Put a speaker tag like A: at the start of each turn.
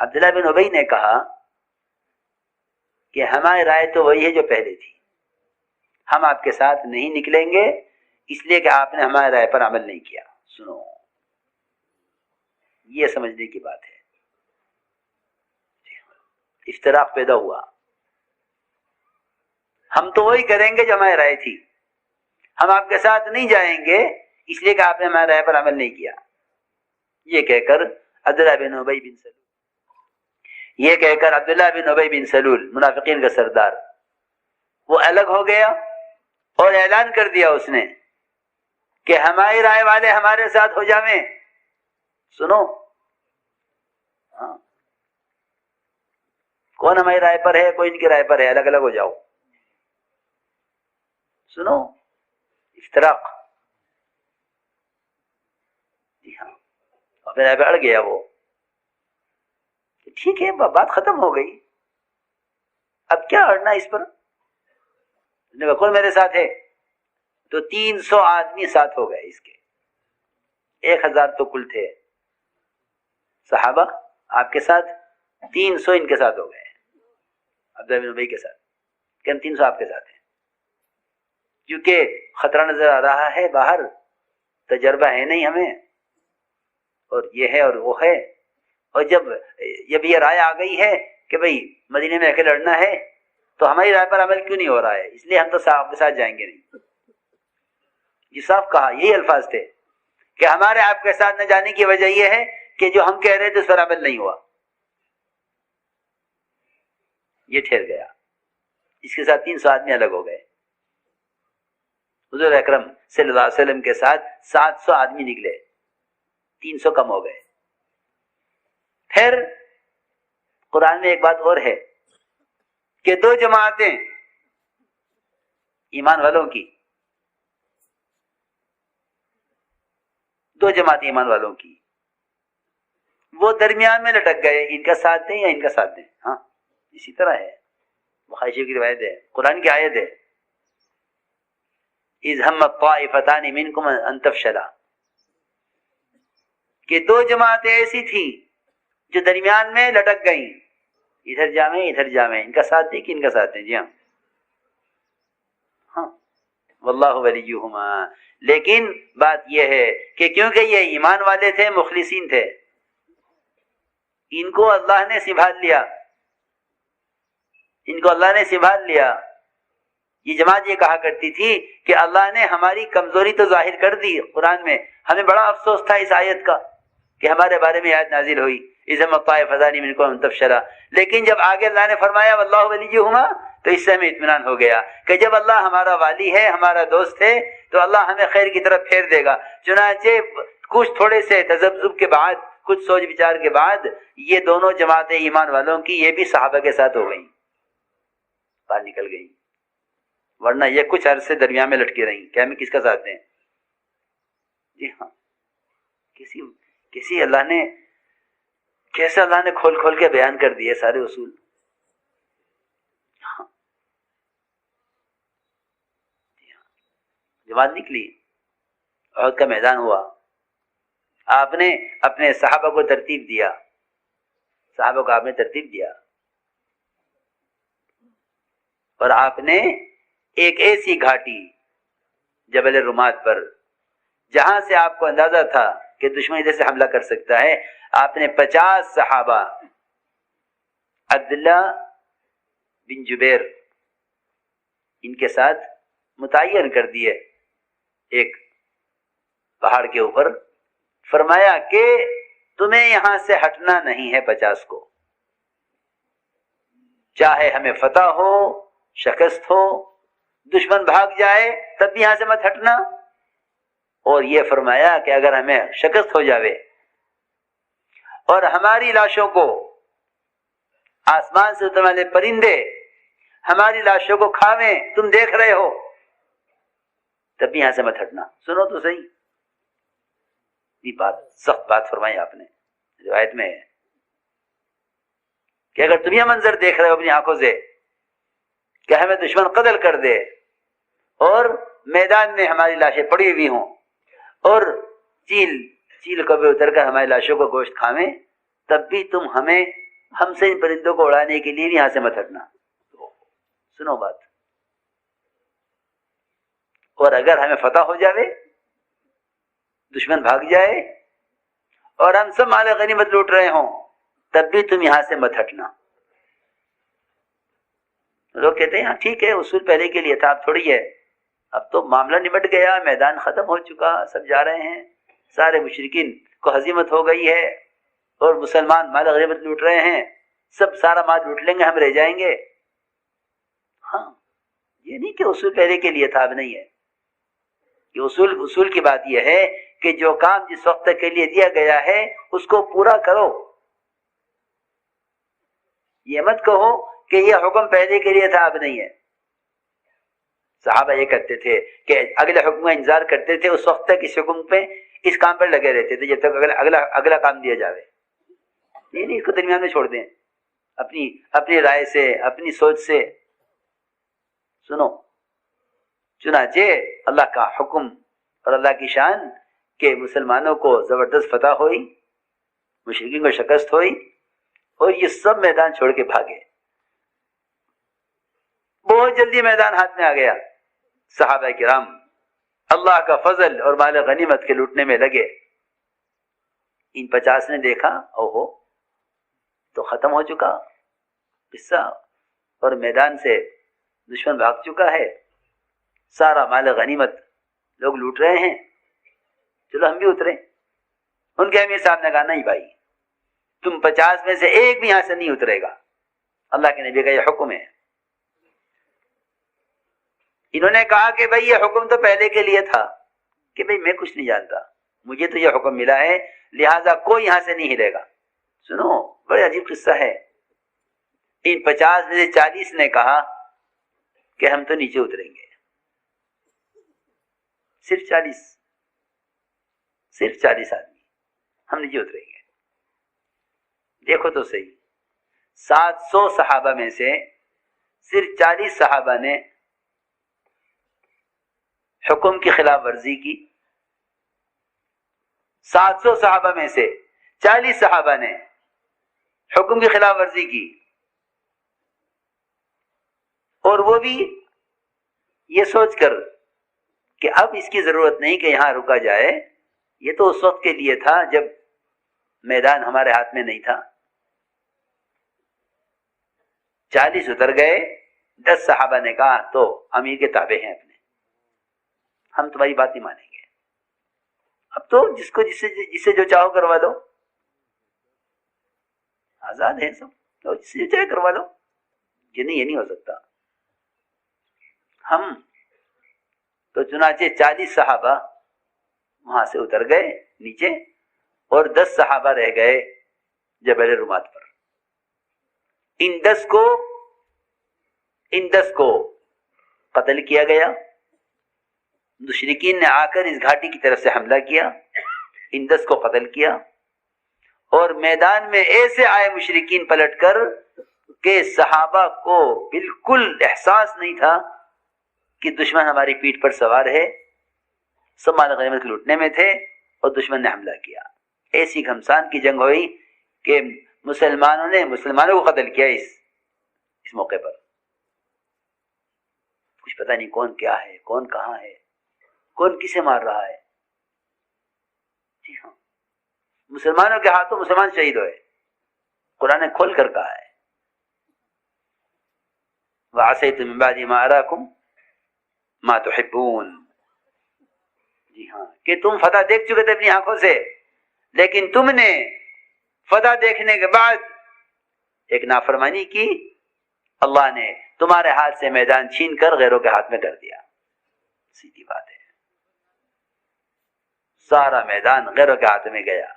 A: عبداللہ بن ابی نے کہا کہ ہماری رائے تو وہی ہے جو پہلے تھی، ہم آپ کے ساتھ نہیں نکلیں گے اس لیے کہ آپ نے ہماری رائے پر عمل نہیں کیا۔ سنو، یہ سمجھنے کی بات ہے۔ افتراق پیدا ہوا، ہم تو وہی کریں گے جو ہماری رائے تھی، ہم آپ کے ساتھ نہیں جائیں گے اس لیے کہ آپ نے ہماری رائے پر عمل نہیں کیا۔ یہ کہہ کر عبداللہ بن ابی بن سلول منافقین کا سردار وہ الگ ہو گیا اور اعلان کر دیا اس نے کہ ہماری رائے والے ہمارے ساتھ ہو جاویں۔ سنو، کون ہماری رائے پر ہے، کوئی ان کی رائے پر ہے، الگ الگ ہو جاؤ۔ سنو، افتراق۔ جی ہاں، اور پھر اڑ گیا وہ، ٹھیک ہے بات ختم ہو گئی، اب کیا اڑنا اس پر؟ کون میرے ساتھ ہے؟ تو 300 آدمی ساتھ ہو گئے اس کے، 1000 تو کل تھے صحابہ آپ کے ساتھ، 300 ان کے ساتھ ہو گئے عبداللہ بن ابی کے ساتھ، کہ ہم 300 آپ کے ساتھ ہیں، کیونکہ خطرہ نظر آ رہا ہے، باہر تجربہ ہے نہیں ہمیں، اور یہ ہے اور وہ ہے، اور جب یہ رائے آ گئی ہے کہ بھئی مدینے میں اکیلے لڑنا ہے تو ہماری رائے پر عمل کیوں نہیں ہو رہا ہے، اس لیے ہم تو آپ کے ساتھ جائیں گے نہیں۔ یہ صاف کہا، یہی الفاظ تھے کہ ہمارے آپ کے ساتھ نہ جانے کی وجہ یہ ہے کہ جو ہم کہہ رہے تھے اس پر عمل نہیں ہوا، یہ ٹھہر گیا۔ اس کے ساتھ 300 آدمی الگ ہو گئے۔ حضور اکرم صلی اللہ علیہ وسلم کے ساتھ 700 آدمی نکلے، 300 کم ہو گئے۔ پھر قرآن میں ایک بات اور ہے کہ 2 جماعتیں ایمان والوں کی، 2 جماعتیں ایمان والوں کی، وہ درمیان میں لٹک گئے، ان کا ساتھ دیں یا ان کا ساتھ دیں۔ ہاں اسی طرح ہے، بخاری شریف کی روایت ہے، قرآن کی آیت ہے، اذ ہم الطائفتان منکم ان تفشلا، کہ 2 جماعتیں ایسی تھیں جو درمیان میں لٹک گئیں، ادھر جامیں، ان کا ساتھ دیں کہ ان کا ساتھ دیں۔ جی ہاں، واللہ ولیہما، لیکن بات یہ ہے کہ کیونکہ یہ ایمان والے تھے، مخلصین تھے، ان کو اللہ نے سنبھال لیا۔ یہ جماعت یہ کہا کرتی تھی کہ اللہ نے ہماری کمزوری تو ظاہر کر دی قرآن میں، ہمیں بڑا افسوس تھا اس آیت کا کہ ہمارے بارے میں آیت نازل ہوئی اذ ہم الطائفتان منکم ان تفشلا، لیکن جب آگے اللہ نے فرمایا واللہ ولیہما تو اس سے ہمیں اطمینان ہو گیا کہ جب اللہ ہمارا والی ہے، ہمارا دوست ہے، تو اللہ ہمیں خیر کی طرف پھیر دے گا۔ چنانچہ کچھ تھوڑے سے تذبذب کے بعد، کچھ سوچ بچار کے بعد، یہ دونوں جماعتیں ایمان والوں کی یہ بھی صحابہ کے ساتھ ہو گئیں، باہر نکل گئیں، ورنہ یہ کچھ عرصے درمیان میں لٹکی رہیں کہ ہمیں کس کا ساتھ دیں۔ جی ہاں، کسی اللہ نے کیسے اللہ نے کھول کھول کے بیان کر دیے سارے اصول۔ جماعت نکلی، احد کا میدان ہوا، آپ نے اپنے صحابہ کو ترتیب دیا، صحابہ کو آپ نے ترتیب دیا، اور آپ نے ایک ایسی گھاٹی جبل رمات پر جہاں سے آپ کو اندازہ تھا کہ دشمن ادھر سے حملہ کر سکتا ہے، آپ نے 50 صحابہ عبداللہ بن جبیر ان کے ساتھ متعین کر دیے ایک پہاڑ کے اوپر، فرمایا کہ تمہیں یہاں سے ہٹنا نہیں ہے 50 کو، چاہے ہمیں فتح ہو، شکست ہو، دشمن بھاگ جائے تب بھی یہاں سے مت ہٹنا، اور یہ فرمایا کہ اگر ہمیں شکست ہو جاوے اور ہماری لاشوں کو آسمان سے اترنے والے پرندے ہماری لاشوں کو کھاویں، تم دیکھ رہے ہو، تب بھی یہاں سے مت ہٹنا۔ سنو تو صحیح، یہ بات سخت بات فرمائی آپ نے، روایت میں ہے کہ اگر تم یہ منظر دیکھ رہے ہو اپنی آنکھوں سے کہ ہمیں دشمن قتل کر دے اور میدان میں ہماری لاشیں پڑی ہوئی ہوں اور چیل کبے اتر کر ہماری لاشوں کو گوشت کھاویں، تب بھی تم ہمیں ہم سے ان پرندوں کو اڑانے کے لیے بھی یہاں سے مت ہٹنا. سنو بات. اور اگر ہمیں فتح ہو جاوے, دشمن بھاگ جائے اور ہم سب مال غنیمت لوٹ رہے ہوں, تب بھی تم یہاں سے مت ہٹنا. لوگ کہتے ہیں ہاں ٹھیک ہے, اصول پہلے کے لیے تھا, اب تھوڑی ہے. اب تو معاملہ نمٹ گیا, میدان ختم ہو چکا, سب جا رہے ہیں, سارے مشرکین کو ہزیمت ہو گئی ہے اور مسلمان مال غنیمت لوٹ رہے ہیں, سب سارا مال لوٹ لیں گے, ہم رہ جائیں گے. ہاں, یہ نہیں کہ اصول پہلے کے لیے تھا, اب نہیں ہے. یہ اصول کی بات یہ ہے کہ جو کام جس وقت کے لیے دیا گیا ہے اس کو پورا کرو. یہ مت کہو کہ یہ حکم پہلے کے لیے تھا, اب نہیں ہے. صحابہ یہ کرتے تھے کہ اگلے حکم کا انتظار کرتے تھے, اس وقت تک اس حکم پہ اس کام پر لگے رہتے تھے جب تک اگلا کام دیا جاوے. یہ نہیں اس کو درمیان میں چھوڑ دیں اپنی رائے سے, اپنی سوچ سے. سنو, چنانچہ اللہ کا حکم اور اللہ کی شان کہ مسلمانوں کو زبردست فتح ہوئی, مشرکین کو شکست ہوئی, اور یہ سب میدان چھوڑ کے بھاگے. بہت جلدی میدان ہاتھ میں آ گیا. صحابہ کرام اللہ کا فضل اور مال غنیمت کے لوٹنے میں لگے. ان 50 نے دیکھا, اوہو تو ختم ہو چکا قصہ, اور میدان سے دشمن بھاگ چکا ہے, سارا مال غنیمت لوگ لوٹ رہے ہیں, چلو ہم بھی اترے. ان کے امیر صاحب نے کہا نہیں بھائی, تم 50 میں سے ایک بھی یہاں سے نہیں اترے گا, اللہ کے نبی کا یہ حکم ہے. انہوں نے کہا کہ بھائی یہ حکم تو پہلے کے لیے تھا, کہ بھائی میں کچھ نہیں جانتا, مجھے تو یہ حکم ملا ہے, لہذا کوئی یہاں سے نہیں ہلے گا. سنو, بڑے عجیب قصہ ہے. ان 50 میں سے 40 نے کہا کہ ہم تو نیچے اتریں گے. صرف 40 آدمی, ہم نیچے اتریں گے. دیکھو تو صحیح, 700 صحابہ میں سے صرف 40 صحابہ نے حکم کی خلاف ورزی کی. 700 صحابہ میں سے 40 صحابہ نے حکم کی خلاف ورزی کی, اور وہ بھی یہ سوچ کر کہ اب اس کی ضرورت نہیں کہ یہاں رکا جائے, یہ تو اس وقت کے لیے تھا جب میدان ہمارے ہاتھ میں نہیں تھا. 40 اتر گئے, 10 صحابہ نے کہا تو امیر کے تابع ہیں اپنے, ہم تمہاری بات نہیں مانیں گے. اب تو جسے جو چاہو کروا لو, آزاد ہیں سب, تو جس سے جو چاہے کروا لو. کہ نہیں, یہ نہیں ہو سکتا. ہم تو چنانچہ 40 صحابہ وہاں سے اتر گئے نیچے, اور 10 صحابہ رہ گئے جبل رومات پر. ان 10 کو قتل کیا گیا. مشرکین نے آ کر اس گھاٹی کی طرف سے حملہ کیا, ان 10 کو قتل کیا, اور میدان میں ایسے آئے مشرکین پلٹ کر کہ صحابہ کو بالکل احساس نہیں تھا کہ دشمن ہماری پیٹھ پر سوار ہے. سب مال غنیمت لوٹنے میں تھے اور دشمن نے حملہ کیا. ایسی گھمسان کی جنگ ہوئی کہ مسلمانوں نے مسلمانوں کو قتل کیا اس موقع پر. کچھ پتہ نہیں کون کیا ہے, کون کہاں ہے, کون کسے مار رہا ہے. جی ہاں, مسلمانوں کے ہاتھوں مسلمان شہید ہوئے. قرآن نے کھول کر کہا ہے, وَعَصَيْتُم مِّن بَعْدِ مَا أَرَاكُم مَا تُحِبُّونَ. جی ہاں, کہ تم فتح دیکھ چکے تھے اپنی آنکھوں سے, لیکن تم نے فتح دیکھنے کے بعد ایک نافرمانی کی, اللہ نے تمہارے ہاتھ سے میدان چھین کر غیروں کے ہاتھ میں کر دیا. سیدھی بات ہے, سارا میدان غیروں کے ہاتھ میں گیا.